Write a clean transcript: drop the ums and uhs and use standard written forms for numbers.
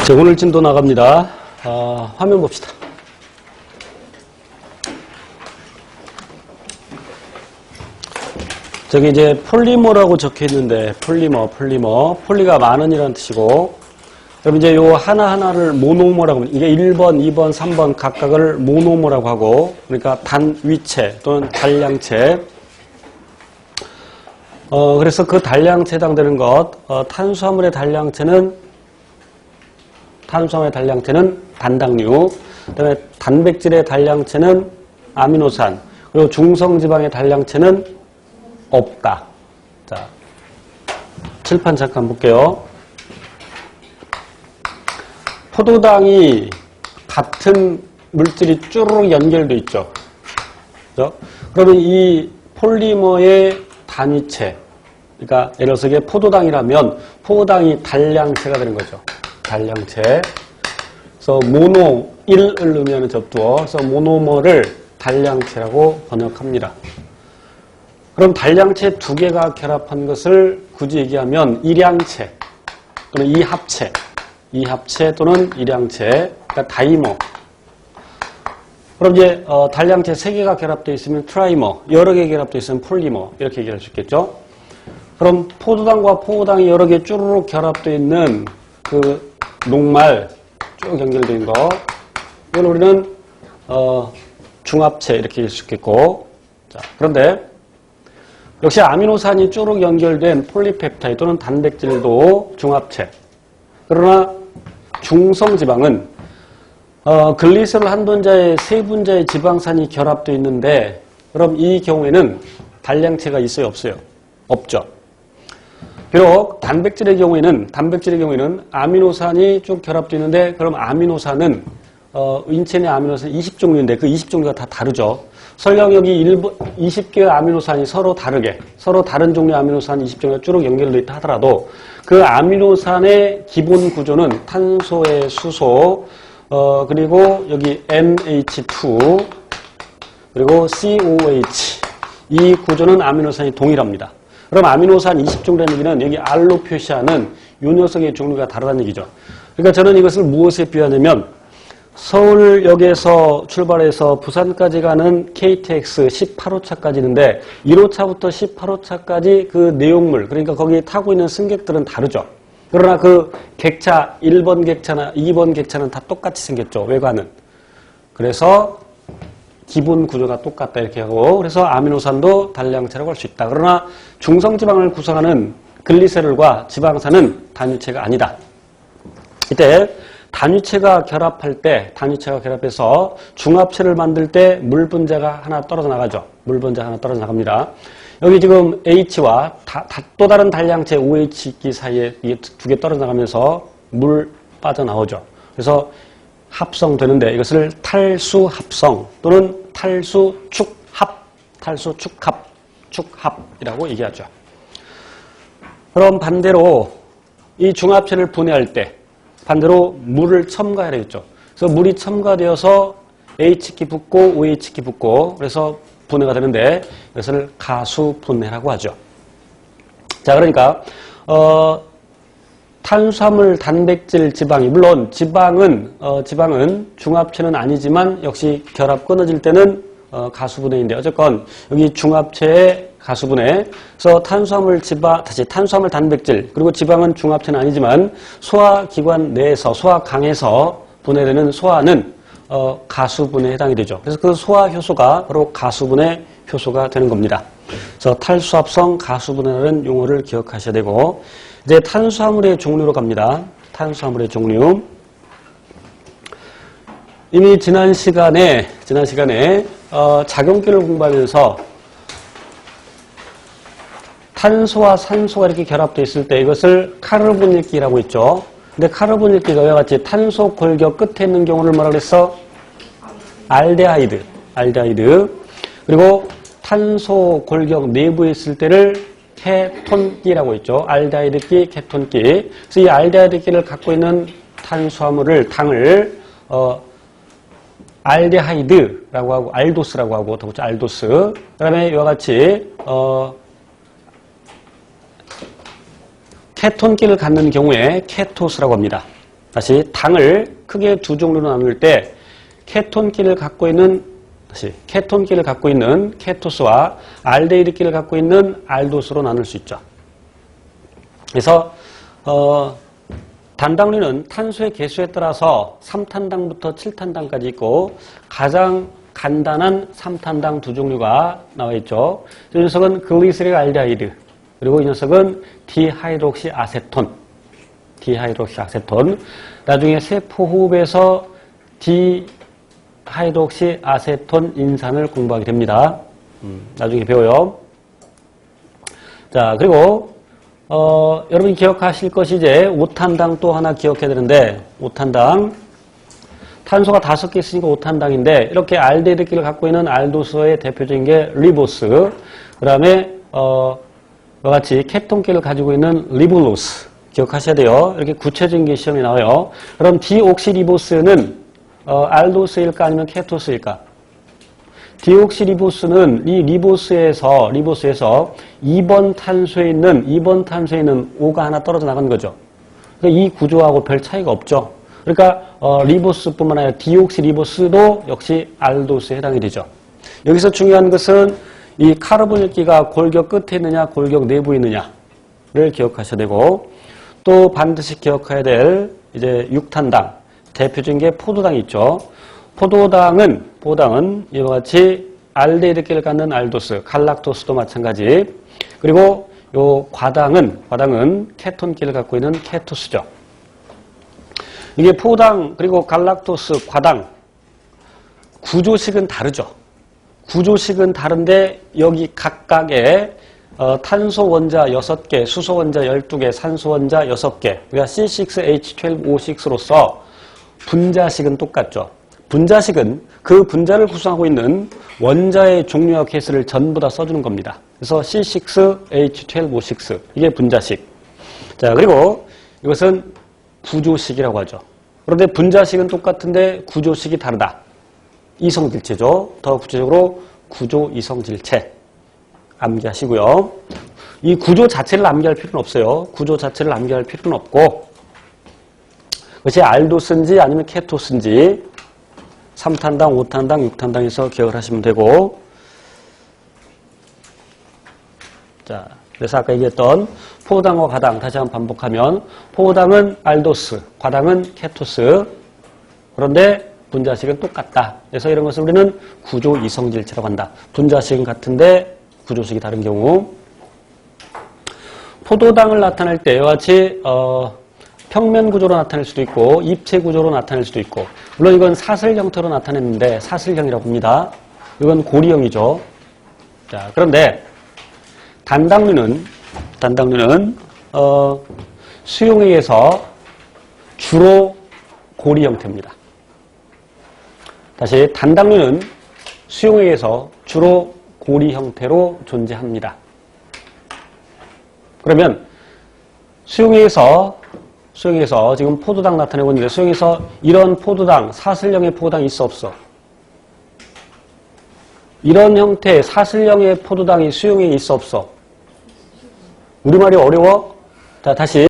자, 오늘 진도 나갑니다. 화면 봅시다. 저기 이제 폴리머라고 적혀 있는데, 폴리가 많은이라는 뜻이고, 그럼 이제 요 하나하나를 모노머라고 합니다. 이게 1번, 2번, 3번 각각을 모노머라고 하고, 그러니까 단위체 또는 단량체. 그래서 그 단량체에 해당되는 것, 탄수화물의 단량체는 단당류, 그다음에 단백질의 단량체는 아미노산, 그리고 중성지방의 단량체는 없다. 자, 칠판 잠깐 볼게요. 포도당이 같은 물질이 쭈르륵 연결돼 있죠. 그죠? 그러면 이 폴리머의 단위체, 그러니까 예를 들어서 이게 포도당이라면 포도당이 단량체가 되는 거죠. 단량체. 그래서 모노 1을 넣으면 접두어. 그래서 모노머를 단량체라고 번역합니다. 그럼 단량체 두 개가 결합한 것을 굳이 얘기하면 이량체 또는 이합체 또는 이량체, 그러니까 다이머. 그럼 이제 단량체 세 개가 결합되어 있으면 트라이머, 여러 개 결합되어 있으면 폴리머, 이렇게 얘기할 수 있겠죠. 그럼 포도당과 포도당이 여러 개 쭈루룩 결합되어 있는 그 녹말 쭉 연결되어 있는 거, 이건 우리는 중합체 이렇게 얘기할 수 있겠고. 자, 그런데 역시 아미노산이 쭈룩 연결된 폴리펩타이드 또는 단백질도 중합체. 그러나 중성지방은 글리세롤 한 분자에 세 분자의 지방산이 결합되어 있는데, 그럼 이 경우에는 단량체가 있어요, 없어요? 없죠. 비록 단백질의 경우에는 아미노산이 쭉 결합되어 있는데, 그럼 아미노산은 인체 내 아미노산 20종류인데 그 20종류가 다 다르죠. 설령 여기 20개의 아미노산이 서로 다른 종류의 아미노산 20종류가 쭉 연결되어 있다 하더라도 그 아미노산의 기본 구조는 탄소의 수소, 그리고 여기 NH2, 그리고 COH, 이 구조는 아미노산이 동일합니다. 그럼 아미노산 20종류라는 얘기는 여기 R로 표시하는 이 녀석의 종류가 다르다는 얘기죠. 그러니까 저는 이것을 무엇에 비유하냐면 서울역에서 출발해서 부산까지 가는 KTX 18호차까지 있는데 1호차부터 18호차까지 그 내용물, 그러니까 거기 타고 있는 승객들은 다르죠. 그러나 그 객차 1번 객차나 2번 객차는 다 똑같이 생겼죠. 외관은. 그래서 기본 구조가 똑같다 이렇게 하고, 그래서 아미노산도 단량체라고 할 수 있다. 그러나 중성지방을 구성하는 글리세롤과 지방산은 단위체가 아니다. 이때 단위체가 결합해서 중합체를 만들 때 물 분자가 하나 떨어져 나가죠. 물 분자가 하나 떨어져 나갑니다. 여기 지금 H와 또 다른 단량체 OH기 사이에 두 개 떨어져 나가면서 물 빠져나오죠. 그래서 합성되는데 이것을 탈수합성 또는 축합이라고 얘기하죠. 그럼 반대로 이 중합체를 분해할 때 반대로 물을 첨가해야 되겠죠. 그래서 물이 첨가되어서 H기 붙고 OH기 붙고 그래서 분해가 되는데 이것을 가수분해라고 하죠. 자, 그러니까 탄수화물, 단백질, 지방이, 물론 지방은 중합체는 아니지만 역시 결합 끊어질 때는 가수분해인데, 어쨌건 여기 중합체의 가수분해. 그래서 탄수화물, 단백질, 그리고 지방은 중합체는 아니지만 소화기관 내에서, 소화강에서 분해되는 소화는 가수분해에 해당이 되죠. 그래서 그 소화 효소가 바로 가수분해 효소가 되는 겁니다. 그래서 탈수합성 가수분해라는 용어를 기억하셔야 되고, 이제 탄수화물의 종류로 갑니다. 탄수화물의 종류. 이미 지난 시간에 작용기를 공부하면서 탄소와 산소가 이렇게 결합되어 있을 때 이것을 카르보닐기라고 했죠. 근데 카르보닐기가 왜 같이 탄소 골격 끝에 있는 경우를 뭐라 그랬어? 알데하이드. 그리고 탄소 골격 내부에 있을 때를 케톤기라고 했죠. 알데하이드기, 케톤기. 그래서 이 알데하이드기를 갖고 있는 탄수화물을, 당을 알데하이드라고 하고, 알도스라고 하고, 더 붙여 알도스. 그 다음에 이와 같이 케톤기를 갖는 경우에 케토스라고 합니다. 다시 당을 크게 두 종류로 나눌 때 케톤기를 갖고 있는 케토스와 알데히드기를 갖고 있는 알도스로 나눌 수 있죠. 그래서 단당류는 탄소의 개수에 따라서 3탄당부터 7탄당까지 있고 가장 간단한 3탄당 두 종류가 나와 있죠. 이 녀석은 글리세릴 알데히드, 그리고 이 녀석은 디하이드록시 아세톤. 나중에 세포호흡에서 디하이드록시 아세톤 인산을 공부하게 됩니다. 나중에 배워요. 자, 그리고 여러분이 기억하실 것이 이제 5탄당 또 하나 기억해야 되는데, 5탄당 탄소가 5개 있으니까 5탄당인데, 이렇게 알데히드기를 갖고 있는 알도스의 대표적인 게 리보스, 그 다음에 이와 같이 케톤기를 가지고 있는 리볼로스 기억하셔야 돼요. 이렇게 구체적인 게 시험에 나와요. 그럼 디옥시리보스는 알도스일까 아니면 케토스일까? 디옥시리보스는 이 리보스에서 2번 탄소에 있는 5가 하나 떨어져 나간 거죠. 그러니까 이 구조하고 별 차이가 없죠. 그러니까 리보스뿐만 아니라 디옥시리보스도 역시 알도스에 해당이 되죠. 여기서 중요한 것은 이 카르보닐기가 골격 끝에 있느냐 골격 내부에 있느냐를 기억하셔야 되고, 또 반드시 기억해야 될 이제 6탄당 대표적인 게 포도당이 있죠. 포도당은 이와 같이 알데히드기를 갖는 알도스, 갈락토스도 마찬가지. 그리고 요 과당은 케톤기를 갖고 있는 케토스죠. 이게 포당 그리고 갈락토스, 과당 구조식은 다르죠. 구조식은 다른데 여기 각각의 탄소 원자 6개, 수소 원자 12개, 산소 원자 6개, 그러니까 C6H12O6로서 분자식은 똑같죠. 분자식은 그 분자를 구성하고 있는 원자의 종류와 개수를 전부 다 써주는 겁니다. 그래서 C6H12O6 이게 분자식. 자, 그리고 이것은 구조식이라고 하죠. 그런데 분자식은 똑같은데 구조식이 다르다. 이성질체죠. 더 구체적으로 구조 이성질체 암기하시고요. 이 구조 자체를 암기할 필요는 없어요. 구조 자체를 암기할 필요는 없고, 그것이 알도스인지 아니면 케토스인지 3탄당, 5탄당, 6탄당에서 기억을 하시면 되고, 자, 그래서 아까 얘기했던 포당과 과당 다시 한번 반복하면, 포당은 알도스, 과당은 케토스. 그런데 분자식은 똑같다. 그래서 이런 것을 우리는 구조 이성질체라고 한다. 분자식은 같은데 구조식이 다른 경우. 포도당을 나타낼 때 이와 같이 평면 구조로 나타낼 수도 있고 입체 구조로 나타낼 수도 있고, 물론 이건 사슬 형태로 나타냈는데 사슬형이라고 합니다. 이건 고리형이죠. 자, 그런데 단당류는 수용에 의해서 주로 고리 형태입니다. 다시 단당류는 수용에 의해서 주로 고리 형태로 존재합니다. 그러면 수용에서 지금 포도당 나타내고 있는데, 수용에서 이런 포도당, 사슬형의 포도당이 있어 없어? 이런 형태의 사슬형의 포도당이 수용에 있어 없어? 우리말이 어려워? 자, 다시